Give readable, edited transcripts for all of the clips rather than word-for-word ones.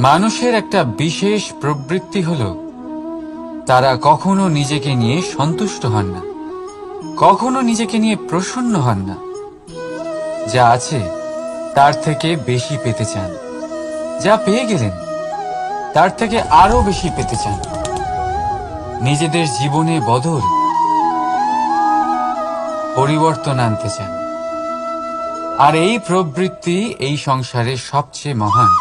মানুষের একটা বিশেষ প্রবৃত্তি হলো তারা কখনো নিজেকে নিয়ে সন্তুষ্ট হন না, কখনো নিজেকে নিয়ে প্রসন্ন হন না। যা আছে তার থেকে বেশি পেতে চান, যা পেয়ে গেলেন তার থেকে আরো বেশি পেতে চান। নিজেদের জীবনে বদল, পরিবর্তন আনতে চান। আর এই প্রবৃত্তি এই সংসারে সবচেয়ে মহান,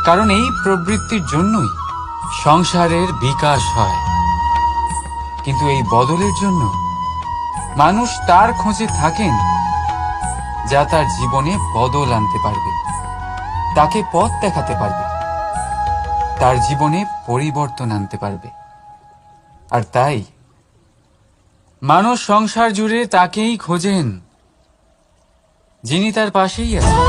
কারণ এই প্রবৃত্তির জন্যই সংসারের বিকাশ হয়। কিন্তু এই বদলের জন্য মানুষ তার খোঁজে থাকেন যা তার জীবনে বদল আনতে পারবে, তাকে পথ দেখাতে পারবে, তার জীবনে পরিবর্তন আনতে পারবে। আর তাই মানুষ সংসার জুড়ে তাকেই খোঁজেন যিনি তার পাশেই আছেন।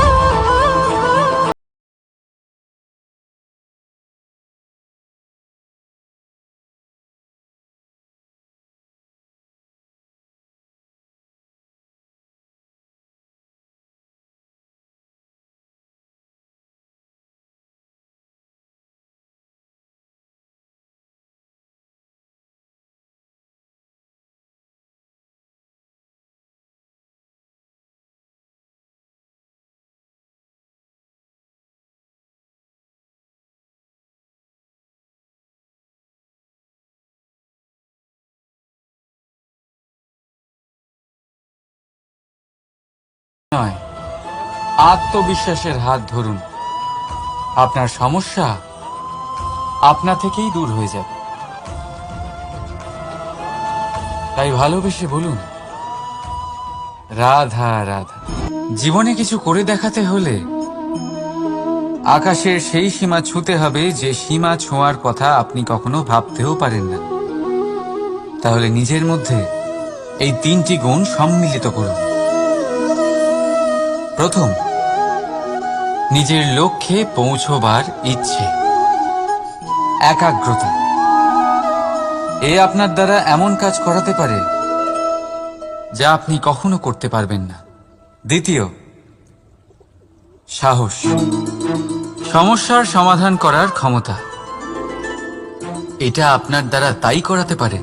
নয়, আত্মবিশ্বাসের হাত ধরুন। আপনার সমস্যা আপনা থেকেই দূর হয়ে যাবে। তাই ভালোবেসে বলুন, রাধা রাধা। জীবনে কিছু করে দেখাতে হলে আকাশের সেই সীমা ছুঁতে হবে যে সীমা ছোঁয়ার কথা আপনি কখনো ভাবতেও পারেন না। তাহলে নিজের মধ্যে এই 3টি গুণ সম্মিলিত করুন। প্রথম, নিজের লক্ষ্যে পৌঁছবার ইচ্ছে, একাগ্রতা। এ আপনার দ্বারা এমন কাজ করাতে পারে যা আপনি কখনো করতে পারবেন না। দ্বিতীয়, সাহস, সমস্যার সমাধান করার ক্ষমতা। এটা আপনার দ্বারা তাই করাতে পারে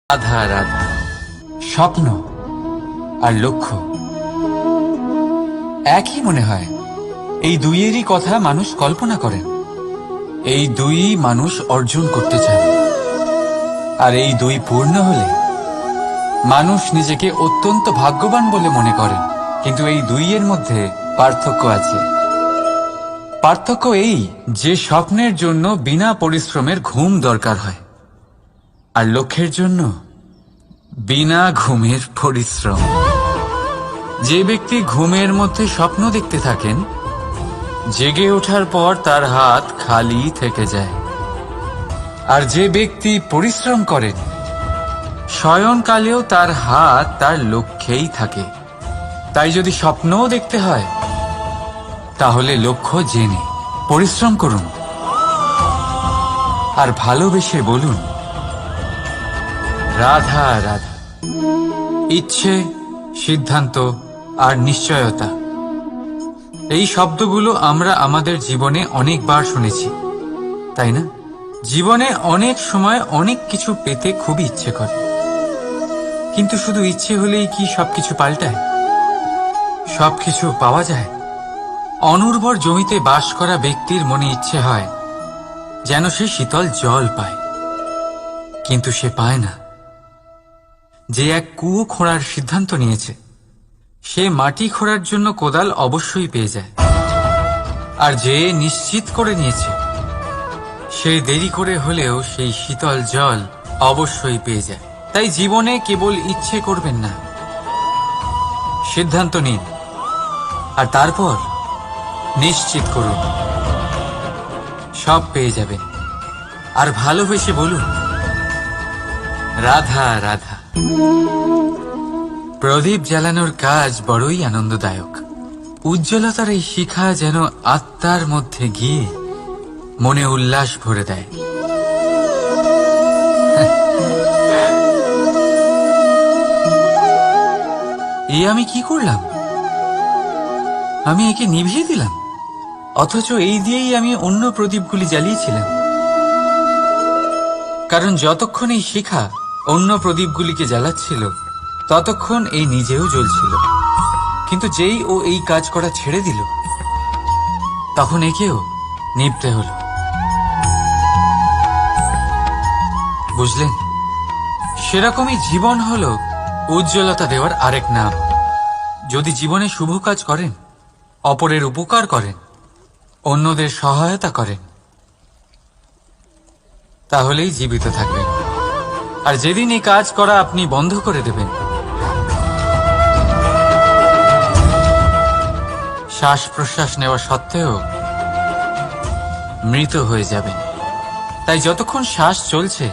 রাধা রাধা। স্বপ্ন আর লক্ষ্য একই মনে হয়। এই দুইয়েরই কথা মানুষ কল্পনা করেন। এই দুই মানুষ অর্জন করতে চান। আর এই দুই পূর্ণ হলে মানুষ নিজেকে অত্যন্ত ভাগ্যবান বলে মনে করেন। কিন্তু এই দুইয়ের মধ্যে পার্থক্য আছে। পার্থক্য এই যে স্বপ্নের জন্য বিনা পরিশ্রমের ঘুম দরকার হয়, আর লক্ষ্যের জন্য বিনা ঘুমের পরিশ্রম। যে ব্যক্তি ঘুমের মধ্যে স্বপ্ন দেখতে থাকেন, জেগে ওঠার পর তার হাত খালি থেকে যায়। আর যে ব্যক্তি পরিশ্রম করেন, শয়নকালেও তার হাত তার লক্ষ্যেই থাকে। তাই যদি স্বপ্নও দেখতে হয়, তাহলে লক্ষ্য জেনে পরিশ্রম করুন। আর ভালোবেসে বলুন, রাধা রাধা। ইচ্ছে, সিদ্ধান্ত আর নিশ্চয়তা, এই শব্দগুলো আমরা আমাদের জীবনে অনেকবার শুনেছি, তাই না? জীবনে অনেক সময় অনেক কিছু পেতে খুবই ইচ্ছে করে, কিন্তু শুধু ইচ্ছে হলেই কি সবকিছু পাল্টায়? সবকিছু পাওয়া যায়? অনুর্বর জমিতে বাস করা ব্যক্তির মনে ইচ্ছে হয় যেন সে শীতল জল পায়, কিন্তু সে পায় না। যে এক কুয়ো খোঁড়ার সিদ্ধান্ত নিয়েছে, সে মাটি খোঁড়ার জন্য কোদাল অবশ্যই পেয়ে যায়। আর যে নিশ্চিত করে নিয়েছে, সে দেরি করে হলেও সেই শীতল জল অবশ্যই পেয়ে যায়। তাই জীবনে কেবল ইচ্ছে করবেন না, সিদ্ধান্ত নিন আর তারপর নিশ্চিত করুন সব পেয়ে যাবেন। আর ভালোবেসে বলুন, রাধা রাধা। প্রদীপ জ্বালানোর কাজ বড়ই আনন্দদায়ক। উজ্জ্বলতার এই শিখা যেন আত্মার মধ্যে গিয়ে মনে উল্লাস ভরে দেয়। এ আমি কি করলাম? আমি একে নিভিয়ে দিলাম, অথচ এই দিয়েই আমি অন্য প্রদীপগুলি জ্বালিয়েছিলাম। কারণ যতক্ষণ এই শিখা অন্য প্রদীপগুলিকে জ্বালাচ্ছিল ততক্ষণ এই নিজেও জ্বলছিল, কিন্তু যেই ও এই কাজ করা ছেড়ে দিল তখন একেও নিভতে হলো। বুঝলেন? সেরকমই জীবন হলো উজ্জ্বলতা দেওয়ার আরেক নাম। যদি জীবনে শুভ কাজ করেন, অপরের উপকার করেন, অন্যদের সহায়তা করেন, তাহলেই জীবিত থাকবেন। আর যেদিন এই কাজ করা আপনি বন্ধ করে দেবেন, শ্বাস প্রশ্বাস নেওয়া সত্ত্বেও মৃত হয়ে যাবেন। তাই যতক্ষণ শ্বাস চলছে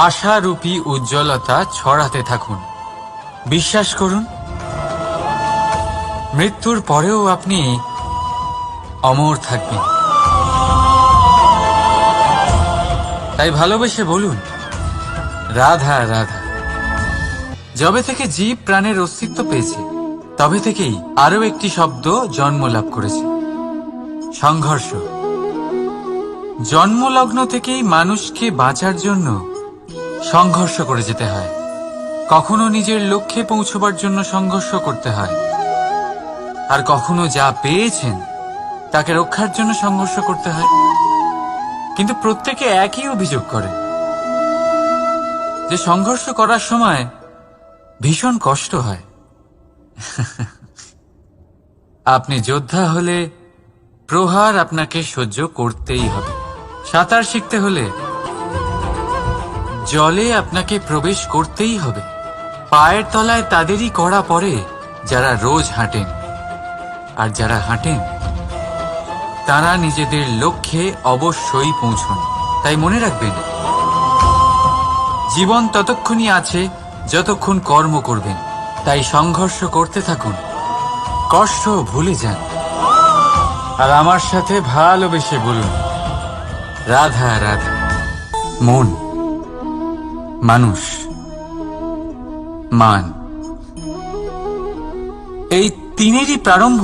আশারূপী উজ্জ্বলতা ছড়াতে থাকুন। বিশ্বাস করুন, মৃত্যুর পরেও আপনি অমর থাকবেন। তাই ভালোবেসে বলুন, রাধা রাধা। যবে থেকে জীব প্রাণের অস্তিত্ব পেয়েছে তবে থেকেই আরো একটি শব্দ জন্ম লাভ করেছে, সংঘর্ষ। জন্মলগ্ন থেকেই মানুষকে বাঁচার জন্য সংঘর্ষ করে যেতে হয়। কখনো নিজের লক্ষ্যে পৌঁছবার জন্য সংঘর্ষ করতে হয়, আর কখনো যা পেয়েছেন তাকে রক্ষার জন্য সংঘর্ষ করতে হয়। কিন্তু প্রত্যেকে একই অভিযোগ করে যে সংঘর্ষ করার সময় ভীষণ কষ্ট হয়। আপনি যোদ্ধা হলে প্রহার আপনাকে সহ্য করতেই হবে। সাঁতার শিখতে হলে জলে আপনাকে প্রবেশ করতেই হবে। পায়ের তলায় তাদেরই কড়া পড়ে যারা রোজ হাঁটেন, আর যারা হাঁটেন তারা নিজেদের লক্ষ্যে অবশ্যই পৌঁছন। তাই মনে রাখবেন, জীবন ততক্ষণই আছে যতক্ষণ কর্ম করবেন। তাই সংঘর্ষ করতে থাকুন, কষ্ট ভুলে যান, আর আমার সাথে ভালোবেসে বলুন, রাধা রাধা। মন, মানুষ, মান, এই তিনেরই প্রারম্ভ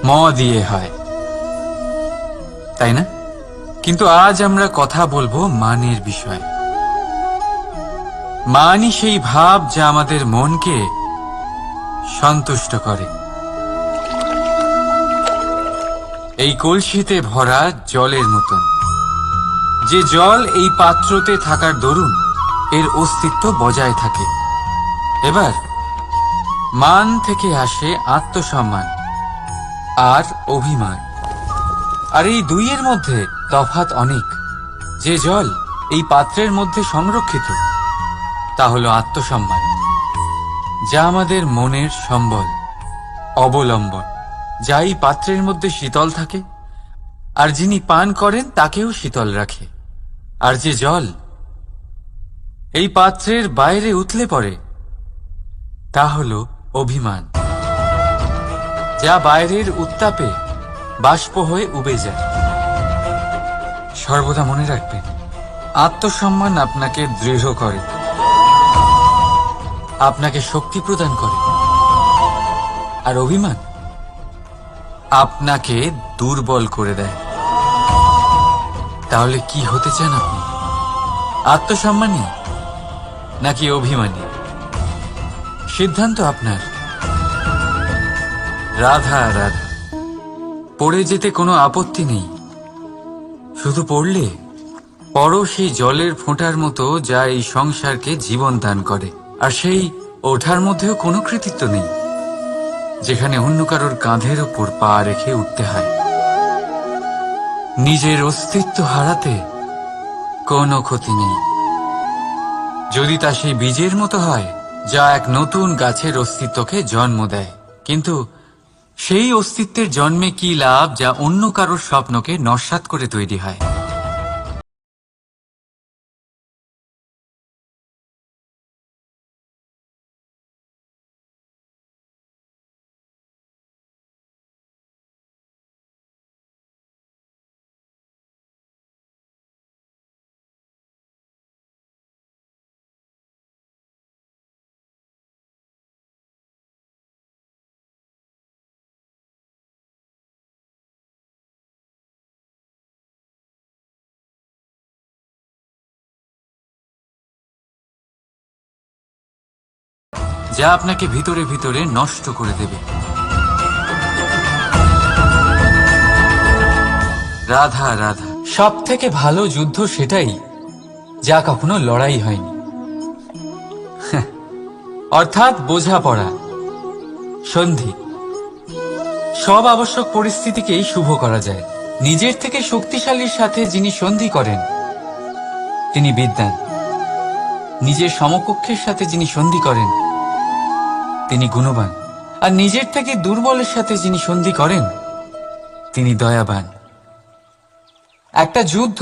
ম দিয়ে হয়, তাই না? কিন্তু আজ আমরা কথা বলবো মানের বিষয়ে। মানই সেই ভাব যা আমাদের মনকে সন্তুষ্ট করে। এই কলসিতে ভরা জলের মতন, যে জল এই পাত্রতে থাকার দরুন এর অস্তিত্ব বজায় থাকে। এবার মান থেকে আসে আত্মসম্মান আর অভিমান, আর এই দুইয়ের মধ্যে তফাৎ অনেক। যে জল এই পাত্রের মধ্যে সংরক্ষিত তা হলো আত্মসম্মান, যা আমাদের মনের সম্বল, অবলম্বন, যা এই পাত্রের মধ্যে শীতল থাকে আর যিনি পান করেন তাকেও শীতল রাখে। আর যে জল এই পাত্রের বাইরে উতলে পড়ে তা হলো অভিমান, যা বাইরের উত্তাপে বাষ্প হয়ে উবে যায়। সর্বদা মনে রাখবেন, আত্মসম্মান আপনাকে দৃঢ় করে, আপনাকে শক্তি প্রদান করে, আর অভিমান আপনাকে দুর্বল করে দেয়। তাহলে কি হতে চান আপনি? আত্মসম্মানী নাকি অভিমানী? সিদ্ধান্ত আপনার। রাধা রাধা। পড়ে যেতে কোনো আপত্তি নেই, শুধু পড়লে পড়ো সেই জলের ফোঁটার মতো যা এই সংসারকে জীবন দান করে। আর সেই ওঠার মধ্যেও কোনো কৃতিত্ব নেই, যেখানে অন্য কারোর কাঁধের ওপর পা রেখে উঠতে হয়। নিজের অস্তিত্ব হারাতে কোনো ক্ষতি নেই, যদি তা সেই বীজের মতো হয় যা এক নতুন গাছের অস্তিত্বকে জন্ম দেয়। কিন্তু সেই অস্তিত্বের জন্মে কি লাভ যা অন্য কারোর স্বপ্নকে নস্যাৎ করে তৈরি হয়? যা আপনাকে ভিতরে ভিতরে নষ্ট করে দেবে। রাধা রাধা। সব থেকে ভালো যুদ্ধ সেটাই যা কখনো লড়াই হয়নি, অর্থাৎ বোঝাপড়া, সন্ধি। সব আবশ্যক পরিস্থিতিকেই শুভ করা যায়। নিজের থেকে শক্তিশালীর সাথে যিনি সন্ধি করেন তিনি বিদ্বান। নিজের সমকক্ষের সাথে যিনি সন্ধি করেন তিনি গুণবান। আর নিজের থেকে দুর্বলের সাথে যিনি সন্ধি করেন তিনি দয়াবান। একটা যুদ্ধ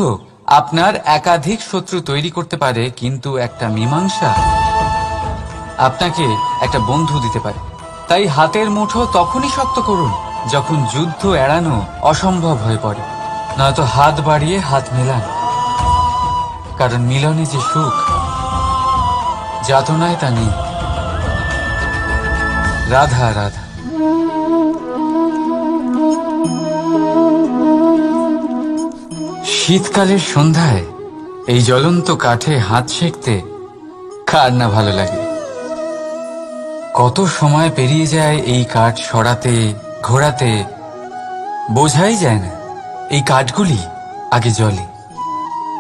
আপনার একাধিক শত্রু তৈরি করতে পারে, কিন্তু একটা মীমাংসা আপনাকে একটা বন্ধু দিতে পারে। তাই হাতের মুঠো তখনই শক্ত করুন যখন যুদ্ধ এড়ানো অসম্ভব হয়ে পড়ে, নয়তো হাত বাড়িয়ে হাত মেলান, কারণ মিলনে যে সুখ, যাতনায় তা নেই। রাধা রাধা। শীতকালের সন্ধ্যায় এই জ্বলন্ত কাঠে হাত সেঁকতে কার না ভালো লাগে? কত সময় পেরিয়ে যায় এই কাঠ সরাতে, ঘোরাতে, বোঝাই যায় না। এই কাঠগুলি আগে জ্বলে,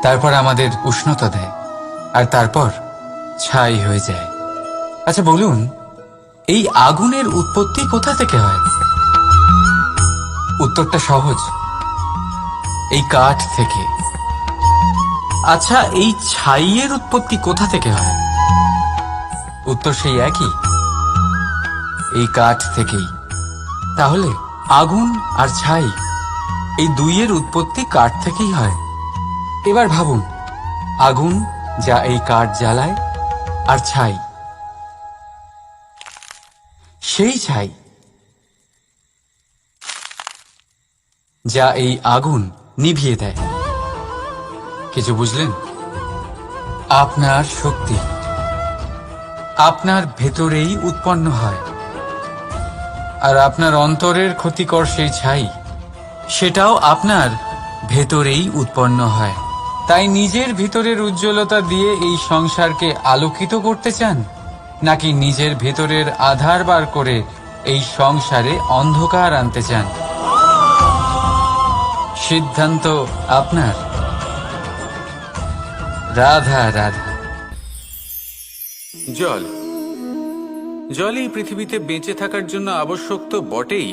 তারপর আমাদের উষ্ণতা দেয়, আর তারপর ছাই হয়ে যায়। আচ্ছা বলুন, এই আগুনের উৎপত্তি কোথা থেকে হয়? উত্তরটা সহজ, এই কাঠ থেকে। আচ্ছা, এই ছাইয়ের উৎপত্তি কোথা থেকে হয়? উত্তর সেই একই, এই কাঠ থেকেই। তাহলে আগুন আর ছাই, এই দুইয়ের উৎপত্তি কাঠ থেকেই হয়। এবার ভাবুন, আগুন যা এই কাঠ জ্বালায়, আর ছাই সেই ছাই যা এই আগুন নিভিয়ে দেয়। কিছু বুঝলেন? আপনার শক্তি আপনার ভেতরেই উৎপন্ন হয়, আর আপনার অন্তরের ক্ষতিকর সেই ছাই, সেটাও আপনার ভেতরেই উৎপন্ন হয়। তাই নিজের ভিতরের উজ্জ্বলতা দিয়ে এই সংসারকে আলোকিত করতে চান, নাকি নিজের ভেতরের আধার বার করে এই সংসারে অন্ধকার আনতে চান? সিদ্ধান্ত আপনার। রাধা রাধা। জল জলই পৃথিবীতে বেঁচে থাকার জন্য আবশ্যক তো বটেই,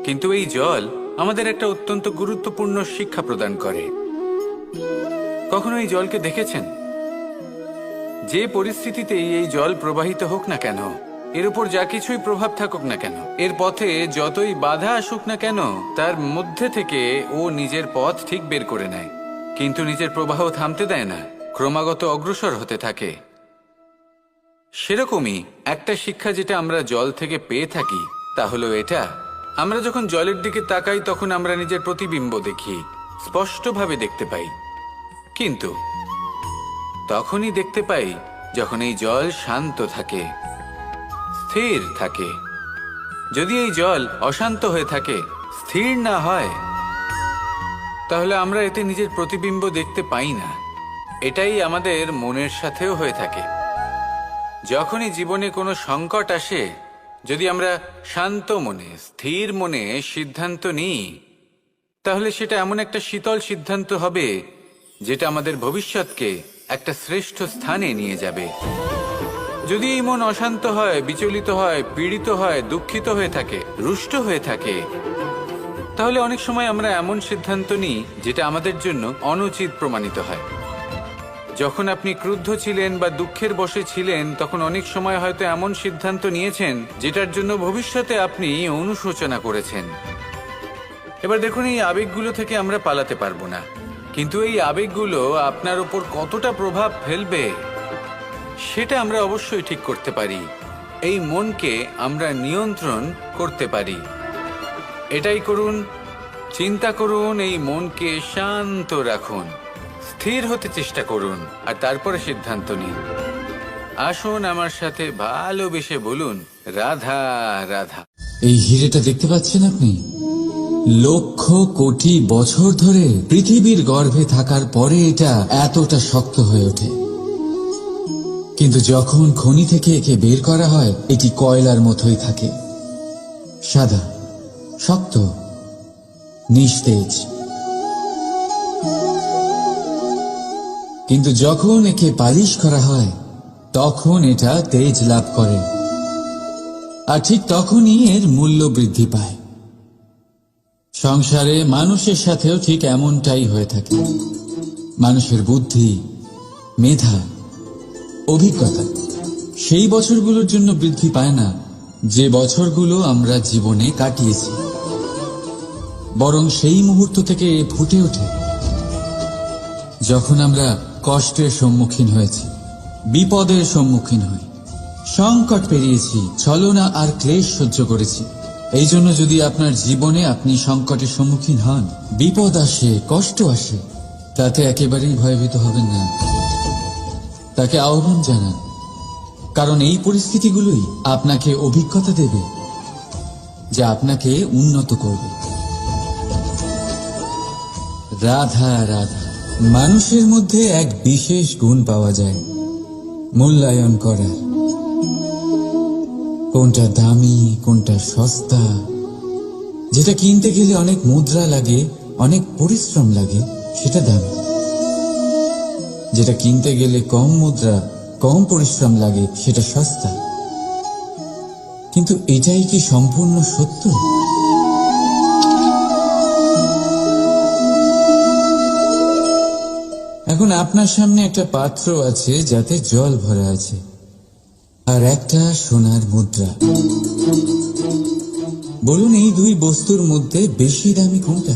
কিন্তু এই জল আমাদের একটা অত্যন্ত গুরুত্বপূর্ণ শিক্ষা প্রদান করে। কখনো এই জলকে দেখেছেন? যে পরিস্থিতিতেই এই জল প্রবাহিত হোক না কেন, এর উপর যা কিছুই প্রভাব থাকুক না কেন, এর পথে যতই বাধা আসুক না কেন, তার মধ্যে থেকে ও নিজের পথ ঠিক বের করে নেয়, কিন্তু নিজের প্রবাহ থামতে দেয় না, ক্রমাগত অগ্রসর হতে থাকে। সেরকমই একটা শিক্ষা যেটা আমরা জল থেকে পেয়ে থাকি তা হলো এটা: আমরা যখন জলের দিকে তাকাই তখন আমরা নিজের প্রতিবিম্ব দেখি, স্পষ্টভাবে দেখতে পাই। কিন্তু তখনই দেখতে পাই যখন এই জল শান্ত থাকে, স্থির থাকে। যদি এই জল অশান্ত হয়ে থাকে, স্থির না হয়, তাহলে আমরা এতে নিজের প্রতিবিম্ব দেখতে পাই না। এটাই আমাদের মনের সাথেও হয়ে থাকে। যখনই জীবনে কোনো সংকট আসে, যদি আমরা শান্ত মনে, স্থির মনে সিদ্ধান্ত নিই, তাহলে সেটা এমন একটা শীতল সিদ্ধান্ত হবে যেটা আমাদের ভবিষ্যৎকে একটা শ্রেষ্ঠ স্থানে নিয়ে যাবে। যদি এই মন অশান্ত হয়, বিচলিত হয়, পীড়িত হয়, দুঃখিত হয়ে থাকে, রুষ্ট হয়ে থাকে, তাহলে অনেক সময় আমরা এমন সিদ্ধান্ত নিই যেটা আমাদের জন্য অনুচিত প্রমাণিত হয়। যখন আপনি ক্রুদ্ধ ছিলেন বা দুঃখের বশে ছিলেন, তখন অনেক সময় হয়তো এমন সিদ্ধান্ত নিয়েছেন যেটার জন্য ভবিষ্যতে আপনি অনুশোচনা করেছেন। এবার দেখুন, এই আবেগগুলো থেকে আমরা পালাতে পারবো না, কিন্তু এই আবেগগুলো আপনার উপর কতটা প্রভাব ফেলবে সেটা আমরা অবশ্যই ঠিক করতে পারি। এই মনকে আমরা নিয়ন্ত্রণ করতে পারি। এটাই করুন, চিন্তা করুন, এই মনকে শান্ত রাখুন, স্থির হতে চেষ্টা করুন, আর তারপরে সিদ্ধান্ত নিন। আসুন আমার সাথে ভালোবেসে বলুন, রাধা রাধা। এই হিরেটা দেখতে পাচ্ছেন আপনি? লক্ষ কোটি বছর ধরে পৃথিবীর গর্ভে থাকার পরে এটা এতটা শক্ত হয়ে ওঠে, কিন্তু যখন খনি থেকে একে বের করা হয় এটি কয়লার মতোই থাকে, সাদা, শক্ত, নিস্তেজ। কিন্তু যখন একে পালিশ করা হয় তখন এটা তেজ লাভ করে, আর ঠিক তখনই এর মূল্য বৃদ্ধি পায়। সংসারে মানুষের সাথেও ঠিক এমনটাই হয়ে থাকে। মানুষের বুদ্ধি, মেধা, অভিজ্ঞতা সেই বছরগুলোর জন্য বৃদ্ধি পায় না যে বছরগুলো আমরা জীবনে কাটিয়েছি, বরং সেই মুহূর্ত থেকে ফুটে ওঠে যখন আমরা কষ্টের সম্মুখীন হয়েছি, বিপদের সম্মুখীন হই, সংকট পেরিয়েছি, ছলনা আর ক্লেশ সহ্য করেছি। এই জন্য যদি আপনার জীবনে আপনি সংকটের সম্মুখীন হন, বিপদ আসে, কষ্ট আসে, তাতে একেবারেই ভয়ভীত হবেন না, তাকে আহ্বান জানান, কারণ এই পরিস্থিতিগুলোই আপনাকে অভিজ্ঞতা দেবে, যা আপনাকে উন্নত করবে। রাধা রাধা। মানুষের মধ্যে এক বিশেষ গুণ পাওয়া যায়, মূল্যায়ন করার। কোনটা দামি, কোনটা সস্তা, যেটা কিনতে গেলে অনেক মুদ্রা লাগে, অনেক পরিশ্রম লাগে, সেটা দামি। যেটা কিনতে গেলে কম মুদ্রা, কম পরিশ্রম লাগে, সেটা সস্তা। কিন্তু এটাই কি সম্পূর্ণ সত্য? এখন আপনার সামনে একটা পাত্র আছে যাতে জল ভরা আছে, আর একটা সোনার মুদ্রা। বলুন, এই দুই বস্তুর মধ্যে বেশি দামি কোনটা?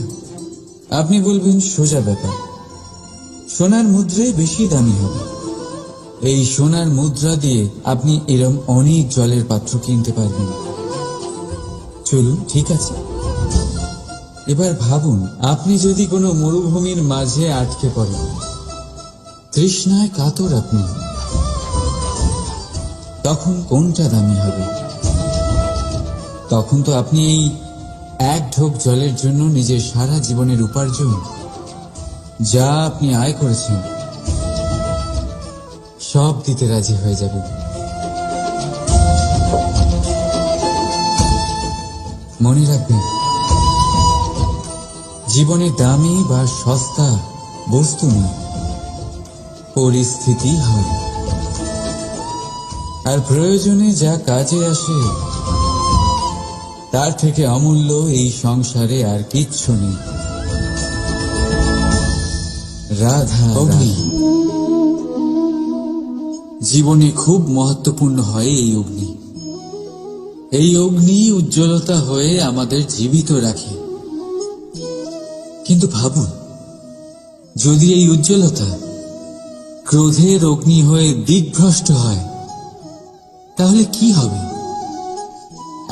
আপনি বলবেন সোজা ব্যাপার, সোনার মুদ্রাই বেশি দামি হবে। এই সোনার মুদ্রা দিয়ে আপনি এরম অনেক জলের পাত্র কিনতে পারবেন। চলুন, ঠিক আছে। এবার ভাবুন, আপনি যদি কোনো মরুভূমির মাঝে আটকে পড়েন, তৃষ্ণায় কাতর আপনি, তখন কোনটা দামি হবে? তখন তো আপনি এই এক ঢোক জলের জন্য নিজের সারা জীবনের উপার্জন, যা আপনি আয় করেছেন, সব দিতে রাজি হয়ে যাবেন। মনে রাখবেন, জীবনে দামি বা সস্তা বস্তু নয়, পরিস্থিতি হয়। আর প্রয়োজনে যা কাজে আসে তার থেকে অমূল্য এই সংসারে আর কিচ্ছু নেই। রাধা অগ্নি। জীবনে খুব মহত্বপূর্ণ হয় এই অগ্নি। এই অগ্নি উজ্জ্বলতা হয়ে আমাদের জীবিত রাখে। কিন্তু ভাবুন, যদি এই উজ্জ্বলতা ক্রোধের অগ্নি হয়ে দিগ্ভ্রষ্ট হয়, তাহলে কি হবে?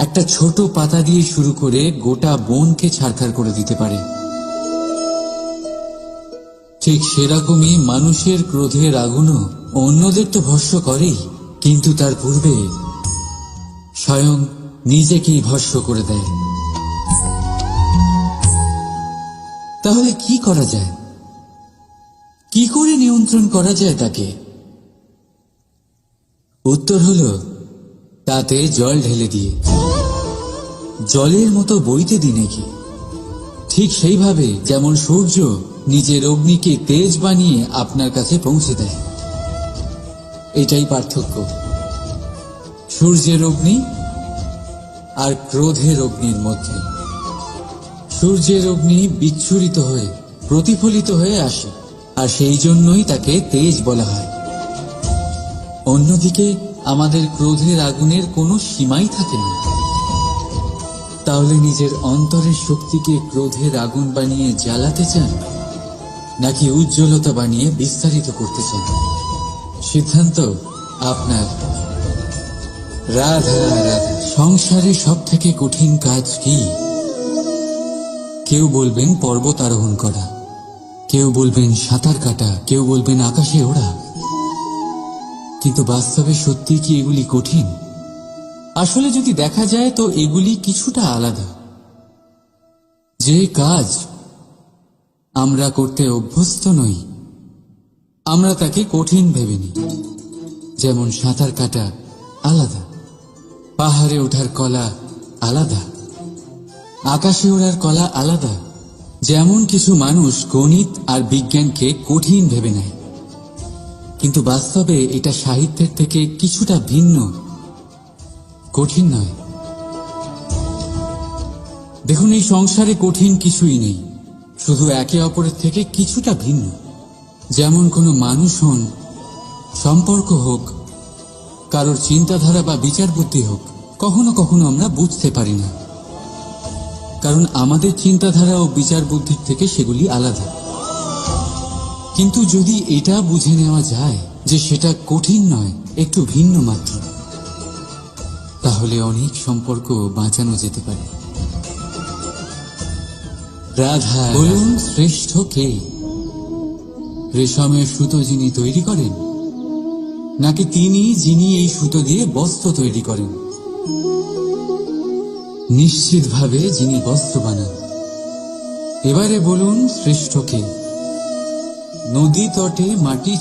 একটা ছোট পাতা দিয়ে শুরু করে গোটা বনকে ছারখার করে দিতে পারে। ঠিক সেরকমই মানুষের ক্রোধের আগুনও অন্যদের তো ভস্ম করেই, কিন্তু তার পূর্বে স্বয়ং নিজেকেই ভস্ম করে দেয়। তাহলে কি করা যায়? কি করে নিয়ন্ত্রণ করা যায় তাকে? উত্তর হলো, তাতে জল ঢেলে দিয়ে, জলের মতো বইতে দিন একে। ঠিক সেইভাবে যেমন সূর্য নিজের অগ্নিকে তেজ বানিয়ে আপনার কাছে পৌঁছে দেয়। এটাই পার্থক্য সূর্যের অগ্নি আর ক্রোধের অগ্নির মধ্যে। সূর্যের অগ্নি বিচ্ছুরিত হয়ে প্রতিফলিত হয়ে আসে, আর সেই জন্যই তাকে তেজ বলা হয়। অন্যদিকে আমাদের ক্রোধের আগুনের কোনো সীমাই থাকে না। তাহলে নিজের অন্তরের শক্তিকে ক্রোধের আগুন বানিয়ে জ্বালাতে চান, নাকি উজ্জ্বলতা বানিয়ে বিস্তারিত করতে চান? সিদ্ধান্ত আপনার। রাধা রাধা। সংসারে সব থেকে কঠিন কাজ কি? কেউ বলবেন পর্বত আরোহণ করা, কেউ বলবেন সাঁতার কাটা, কেউ বলবেন আকাশে ওড়া। কিন্তু বাস্তবে সত্যি কি এগুলি কঠিন? আসলে যদি দেখা যায় তো এগুলি কিছুটা আলাদা। যে কাজ আমরা করতে অভ্যস্ত নই, আমরা তাকে কঠিন ভেবে নিই। যেমন সাঁতার কাটা আলাদা, পাহাড়ে ওঠার কলা আলাদা, আকাশে ওড়ার কলা আলাদা। যেমন কিছু মানুষ গণিত আর বিজ্ঞানকে কঠিন ভেবে নেয়, কিন্তু বাস্তবে এটা সাহিত্যের থেকে কিছুটা ভিন্ন, কঠিন নয়। দেখুন, এই সংসারে কঠিন কিছুই নেই, শুধু একে অপরের থেকে কিছুটা ভিন্ন। যেমন কোনো মানুষ হন, সম্পর্ক হোক, কারোর চিন্তাধারা বা বিচার বুদ্ধি হোক, কখনো কখনো আমরা বুঝতে পারি না, কারণ আমাদের চিন্তাধারা ও বিচার বুদ্ধির থেকে সেগুলি আলাদা। কিন্তু যদি এটা বুঝে নেওয়া যায় যে সেটা কঠিন নয়, একটু ভিন্ন মাত্র, তাহলে অনেক সম্পর্ক বাঁচানো যেতে পারে। রাধা। বলুন, শ্রেষ্ঠ কে? রেশমের সুতো যিনি তৈরি করেন, নাকি তিনি যিনি এই সুতো দিয়ে বস্ত্র তৈরি করেন? নিশ্চিতভাবে যিনি বস্ত্র বানান। এবারে বলুন, শ্রেষ্ঠ কে? নদী তটে মাটি